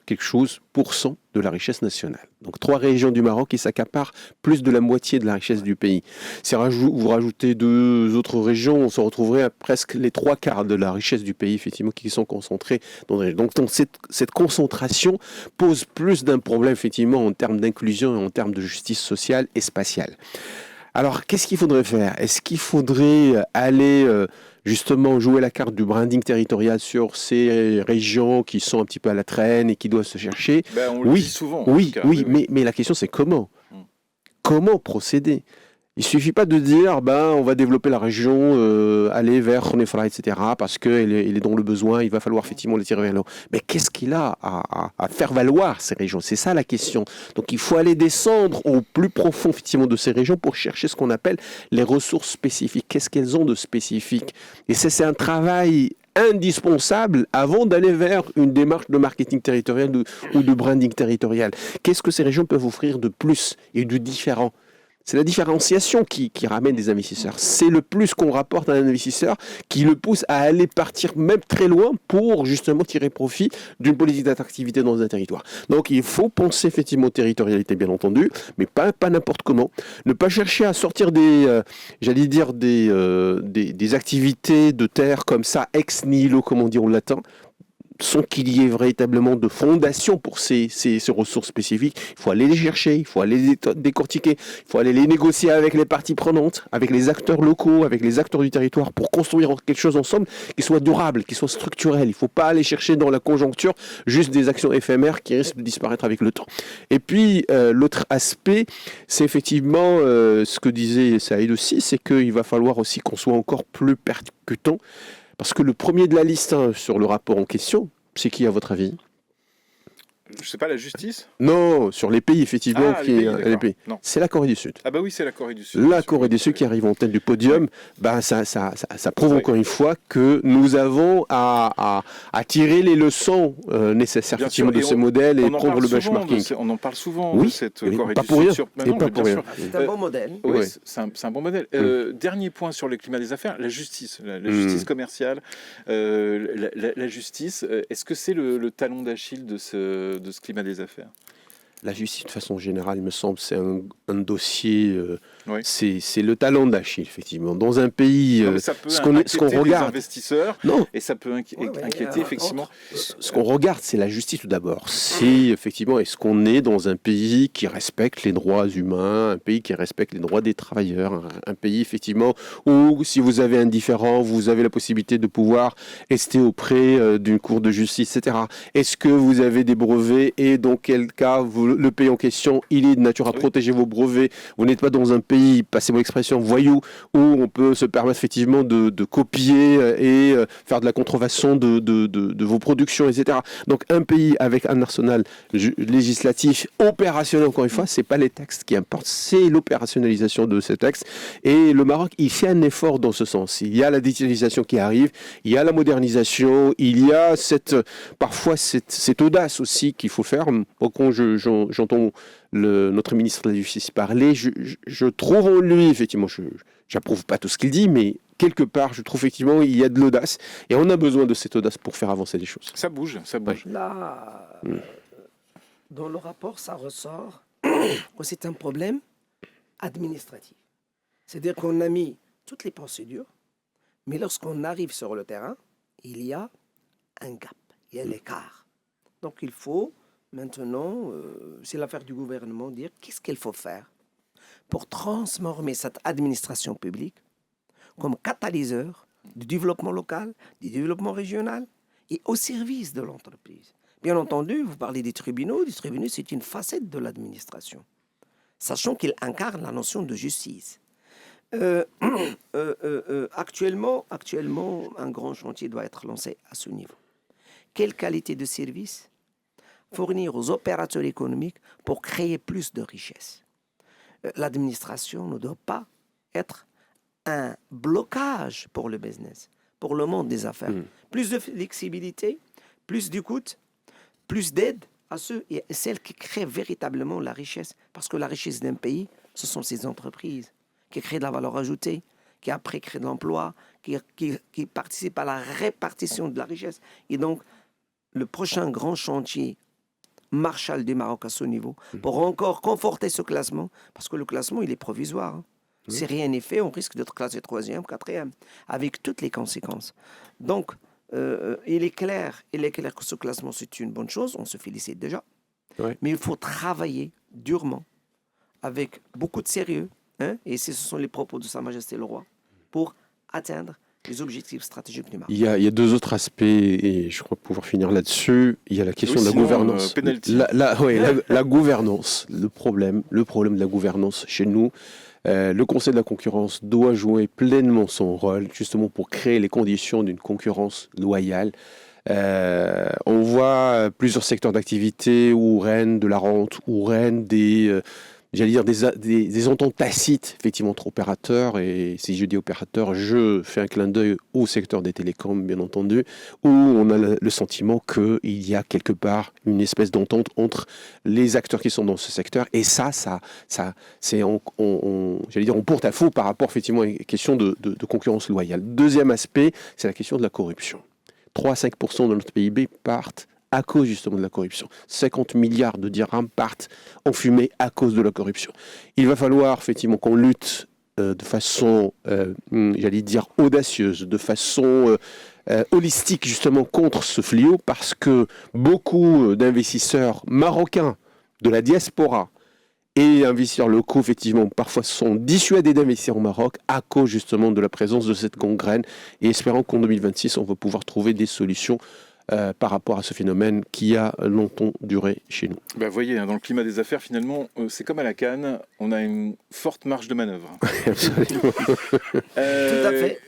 quelque chose % de la richesse nationale. Donc 3 régions du Maroc qui s'accaparent plus de la moitié de la richesse du pays. Si vous rajoutez 2 autres régions, on se retrouverait à presque les 3/4 de la richesse du pays, effectivement, qui sont concentrées dans les régions. Donc cette concentration pose plus d'un problème, effectivement, en termes d'inclusion et en termes de justice sociale et spatiale. Alors, qu'est-ce qu'il faudrait faire? Est-ce qu'il faudrait aller justement jouer la carte du branding territorial sur ces régions qui sont un petit peu à la traîne et qui doivent se chercher? On le dit souvent. Oui, mais la question c'est comment? Comment procéder? Il ne suffit pas de dire on va développer la région, aller vers Khénifra, etc. parce qu'il est dans le besoin, il va falloir effectivement les tirer vers le haut. Mais qu'est-ce qu'il a à faire valoir ces régions? C'est ça la question. Donc il faut aller descendre au plus profond effectivement de ces régions pour chercher ce qu'on appelle les ressources spécifiques. Qu'est-ce qu'elles ont de spécifique? Et c'est un travail indispensable avant d'aller vers une démarche de marketing territorial ou de branding territorial. Qu'est-ce que ces régions peuvent offrir de plus et de différent? C'est la différenciation qui ramène des investisseurs. C'est le plus qu'on rapporte à un investisseur qui le pousse à aller partir même très loin pour justement tirer profit d'une politique d'attractivité dans un territoire. Donc il faut penser effectivement territorialité bien entendu, mais pas n'importe comment. Ne pas chercher à sortir des activités de terre comme ça, ex nihilo comme on dit en latin. sans qu'il y ait véritablement de fondation pour ces ressources spécifiques. Il faut aller les chercher, il faut aller les décortiquer, il faut aller les négocier avec les parties prenantes, avec les acteurs locaux, avec les acteurs du territoire pour construire quelque chose ensemble qui soit durable, qui soit structurel. Il ne faut pas aller chercher dans la conjoncture juste des actions éphémères qui risquent de disparaître avec le temps. Et puis, l'autre aspect, c'est effectivement ce que disait Saïd aussi, c'est qu'il va falloir aussi qu'on soit encore plus percutant. Parce que le premier de la liste sur le rapport en question, c'est qui à votre avis ? Je sais pas, la justice ? Non, sur les pays, effectivement. Les pays. C'est la Corée du Sud. Ah bah oui, c'est la Corée du Sud. La Corée du Sud qui arrive en tête du podium, ça prouve encore une fois que nous avons à tirer les leçons nécessaires effectivement de ce modèle et prendre le benchmarking. On en parle souvent de cette Corée du Sud. Pas pour rien. C'est un bon modèle. Oui, c'est un bon modèle. Dernier point sur le climat des affaires, la justice. La justice commerciale. La justice, est-ce que c'est le talon d'Achille de ce climat des affaires ? La justice, de façon générale, il me semble, c'est un dossier, c'est le talon d'Achille, effectivement. Dans un pays, ce qu'on regarde, les investisseurs, et ça peut inquiéter, effectivement. Ce qu'on regarde, c'est la justice tout d'abord. C'est effectivement, est-ce qu'on est dans un pays qui respecte les droits humains, un pays qui respecte les droits des travailleurs, un pays, effectivement, où si vous avez un différend, vous avez la possibilité de pouvoir rester auprès d'une cour de justice, etc. Est-ce que vous avez des brevets et dans quel cas le pays en question, il est de nature à protéger vos brevets. Vous n'êtes pas dans un pays, passez-moi l'expression, voyou, où on peut se permettre effectivement de copier et faire de la contrefaçon de vos productions, etc. Donc un pays avec un arsenal législatif opérationnel, encore une fois, c'est pas les textes qui importent, c'est l'opérationnalisation de ces textes. Et le Maroc, il fait un effort dans ce sens. Il y a la digitalisation qui arrive, il y a la modernisation, il y a parfois cette audace aussi qu'il faut faire. Quand j'entends notre ministre de la Justice parler, je trouve en lui, effectivement, je n'approuve pas tout ce qu'il dit, mais quelque part, je trouve effectivement il y a de l'audace, et on a besoin de cette audace pour faire avancer les choses. Ça bouge. Là, dans le rapport, ça ressort que c'est un problème administratif. C'est-à-dire qu'on a mis toutes les procédures, mais lorsqu'on arrive sur le terrain, il y a un gap, il y a l'écart. Donc il faut maintenant, c'est l'affaire du gouvernement, dire qu'est-ce qu'il faut faire pour transformer cette administration publique comme catalyseur du développement local, du développement régional et au service de l'entreprise. Bien entendu, vous parlez des tribunaux. Les tribunaux, c'est une facette de l'administration, sachant qu'ils incarnent la notion de justice. Actuellement, un grand chantier doit être lancé à ce niveau. Quelle qualité de service fournir aux opérateurs économiques pour créer plus de richesses? L'administration ne doit pas être un blocage pour le business, pour le monde des affaires. Plus de flexibilité, plus d'écoute, plus d'aide à ceux et celles qui créent véritablement la richesse. Parce que la richesse d'un pays, ce sont ces entreprises qui créent de la valeur ajoutée, qui après créent de l'emploi, qui participent à la répartition de la richesse. Et donc, le prochain grand chantier Marshall du Maroc à ce niveau, pour encore conforter ce classement, parce que le classement, il est provisoire. Si rien n'est fait, on risque d'être classé 3e, 4e, avec toutes les conséquences. Donc, il est clair que ce classement, c'est une bonne chose, on se félicite déjà, mais il faut travailler durement, avec beaucoup de sérieux, et ce sont les propos de Sa Majesté le Roi, pour atteindre les objectifs stratégiques du Maroc. Il y a deux autres aspects, et je crois pouvoir finir là-dessus. Il y a la question de la gouvernance. La gouvernance, le problème de la gouvernance chez nous. Le Conseil de la concurrence doit jouer pleinement son rôle, justement pour créer les conditions d'une concurrence loyale. On voit plusieurs secteurs d'activité où règne de la rente, où règne des ententes tacites, effectivement, entre opérateurs. Et si je dis opérateurs, je fais un clin d'œil au secteur des télécoms, bien entendu, où on a le sentiment qu'il y a quelque part une espèce d'entente entre les acteurs qui sont dans ce secteur. Et ça c'est on porte-à-faux par rapport, effectivement, à une question de concurrence loyale. Deuxième aspect, c'est la question de la corruption. 3 à 5% de notre PIB partent à cause justement de la corruption. 50 milliards de dirhams partent en fumée à cause de la corruption. Il va falloir effectivement qu'on lutte de façon, j'allais dire, audacieuse, de façon holistique justement contre ce fléau, parce que beaucoup d'investisseurs marocains de la diaspora et investisseurs locaux, effectivement, parfois sont dissuadés d'investir au Maroc à cause justement de la présence de cette gangrène, et espérant qu'en 2026, on va pouvoir trouver des solutions par rapport à ce phénomène qui a longtemps duré chez nous. Vous voyez, dans le climat des affaires, finalement, c'est comme à la Cannes, on a une forte marge de manœuvre. Absolument. Tout à fait.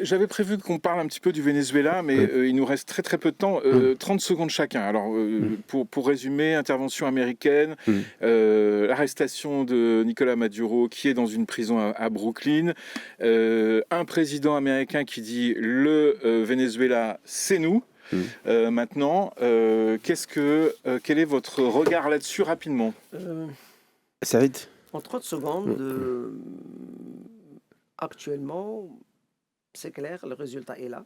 J'avais prévu qu'on parle un petit peu du Venezuela, mais il nous reste très très peu de temps, 30 secondes chacun. Alors, pour résumer, intervention américaine, arrestation de Nicolas Maduro, qui est dans une prison à Brooklyn, un président américain qui dit « le Venezuela, c'est nous ». Maintenant, quel est votre regard là-dessus rapidement? Saïd? En 30 secondes, actuellement, c'est clair, le résultat est là.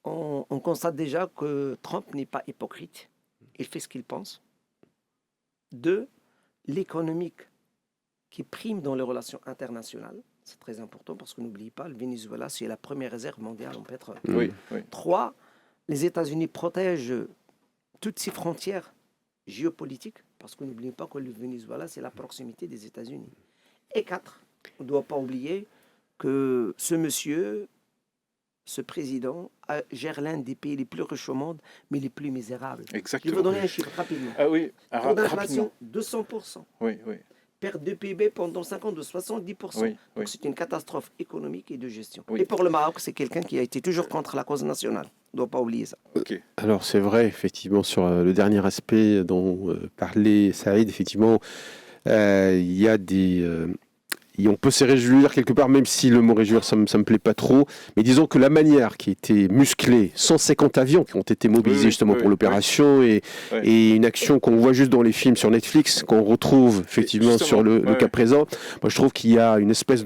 On constate déjà que Trump n'est pas hypocrite. Il fait ce qu'il pense. 2, l'économique qui prime dans les relations internationales. C'est très important parce que n'oubliez pas, le Venezuela, c'est la première réserve mondiale en pétrole. Oui. 3, les États-Unis protègent toutes ces frontières géopolitiques, parce que n'oubliez pas que le Venezuela, c'est la proximité des États-Unis. Et 4, on ne doit pas oublier que ce monsieur, ce président, gère l'un des pays les plus riches au monde, mais les plus misérables. Exactement. Je vais donner un chiffre rapidement. Ah oui, taux d'inflation, 200%. Oui. Perte de PIB pendant 5 ans de 70%. Oui. Donc c'est une catastrophe économique et de gestion. Oui. Et pour le Maroc, c'est quelqu'un qui a été toujours contre la cause nationale. On ne doit pas oublier ça. Okay. Alors c'est vrai, effectivement, sur le dernier aspect dont parlait Saïd, effectivement, il y a des... on peut se réjouir quelque part, même si le mot réjouir, ça me plaît pas trop. Mais disons que la manière qui a été musclée, 150 avions qui ont été mobilisés justement pour l'opération, et une action qu'on voit juste dans les films sur Netflix, qu'on retrouve effectivement sur le cas présent. Moi, je trouve qu'il y a une espèce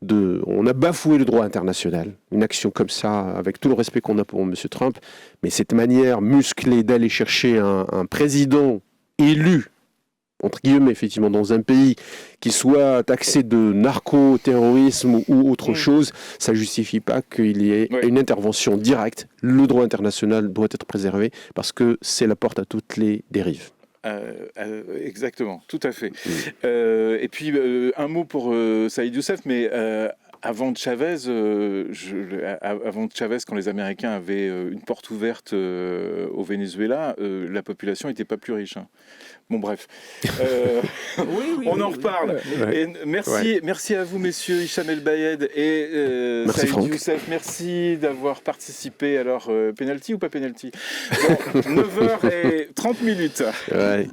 on a bafoué le droit international. Une action comme ça, avec tout le respect qu'on a pour M. Trump, mais cette manière musclée d'aller chercher un président élu, entre guillemets, effectivement, dans un pays qui soit taxé de narco-terrorisme ou autre chose, ça ne justifie pas qu'il y ait une intervention directe. Le droit international doit être préservé parce que c'est la porte à toutes les dérives. Exactement, tout à fait. Et puis, un mot pour Saïd Youssef, mais... Avant Chavez, quand les Américains avaient une porte ouverte au Venezuela, la population n'était pas plus riche. Hein. Bon, bref. On en reparle. Et merci à vous, messieurs Hicham El Bayed et Saïd Youssef. Merci d'avoir participé. Alors, penalty ou pas penalty? Bon, 9h30. Ouais.